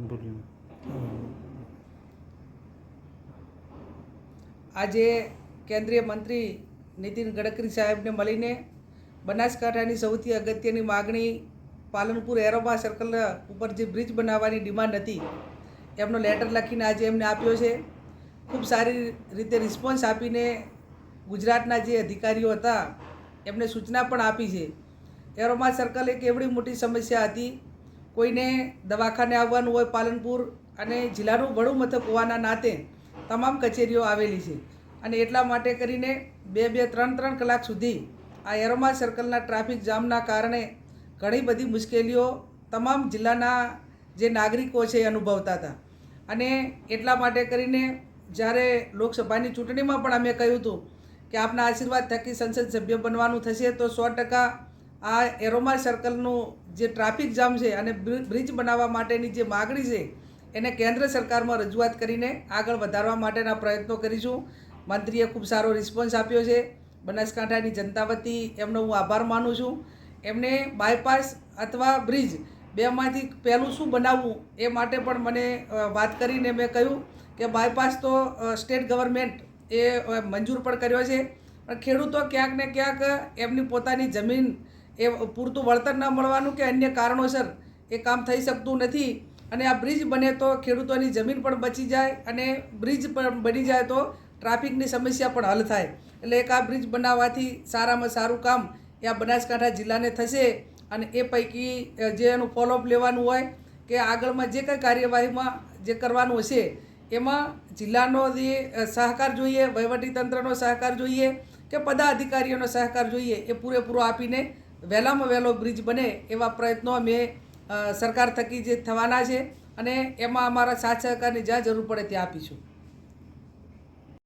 બોલ્યું આજે કેન્દ્રીય મંત્રી નીતિન ગડકરી સાહેબને મળીને બનાસકાંઠાની સૌથી અગત્યની માગણી પાલનપુર એરોમા સર્કલ ઉપર જે બ્રિજ બનાવવાની ડિમાન્ડ હતી એમનો લેટર લખીને આજે એમને આપ્યો છે. ખૂબ સારી રીતે રિસ્પોન્સ આપીને ગુજરાતના જે અધિકારીઓ હતા એમને સૂચના પણ આપી છે. એરોમા સર્કલ એક એવડી મોટી સમસ્યા હતી, કોઈને દવાખાને આવવાનું હોય પાલનપુર અને જિલ્લાનું વડું મથક હોવાના નાતે તમામ કચેરીઓ આવેલી છે અને એટલા માટે કરીને 2-3 કલાક સુધી આ એરોમા સર્કલના ટ્રાફિક જામના કારણે ઘણી બધી મુશ્કેલીઓ તમામ જિલ્લાના જે નાગરિકો છે એ અનુભવતા હતા. અને એટલા માટે કરીને જ્યારે લોકસભાની ચૂંટણીમાં પણ અમે કહ્યું હતું કે આપના આશીર્વાદ થકી સંસદ સભ્ય બનવાનું થશે તો 100% આ એરોમા સર્કલનું જે ટ્રાફિક જામ છે અને બ્રિજ બનાવવા માટેની જે માગણી છે એને કેન્દ્ર સરકારમાં રજૂઆત કરીને આગળ વધારવા માટેના પ્રયત્નો કરીશું. મંત્રીએ ખૂબ સારો રિસ્પોન્સ આપ્યો છે. બનાસકાંઠાની જનતા વતી એમનો હું આભાર માનું છું. એમને બાયપાસ અથવા બ્રિજ બેમાંથી પહેલું શું બનાવવું એ માટે પણ મને વાત કરીને મેં કહ્યું કે બાયપાસ તો સ્ટેટ ગવર્મેન્ટ એ મંજૂર પણ કર્યો છે, પણ ખેડૂતો ક્યાંક ને ક્યાંક એમની પોતાની જમીન એ પૂરતું વળતર ન મળવાનું કે અન્ય કારણોસર એ કામ થઈ શકતું નથી અને આ બ્રિજ બને તો ખેડૂતોની જમીન પણ બચી જાય અને બ્રિજ પણ બની જાય તો ટ્રાફિકની સમસ્યા પણ હલ થાય. એટલે એક આ બ્રિજ બનાવવાથી સારામાં સારું કામ એ આ બનાસકાંઠા જિલ્લાને થશે અને એ પૈકી જે એનું ફોલોઅપ લેવાનું હોય કે આગળમાં જે કંઈ કાર્યવાહીમાં જે કરવાનું હશે એમાં જિલ્લાનો જે સહકાર જોઈએ, વહીવટીતંત્રનો સહકાર જોઈએ કે પદાધિકારીઓનો સહકાર જોઈએ એ પૂરેપૂરો આપીને વહેલામાં વહેલો બ્રિજ બને એવા પ્રયત્નો અમે સરકાર થકી જે થવાના છે અને એમાં અમારા સાથ સહકારની જ્યાં જરૂર પડે ત્યાં આપીશું.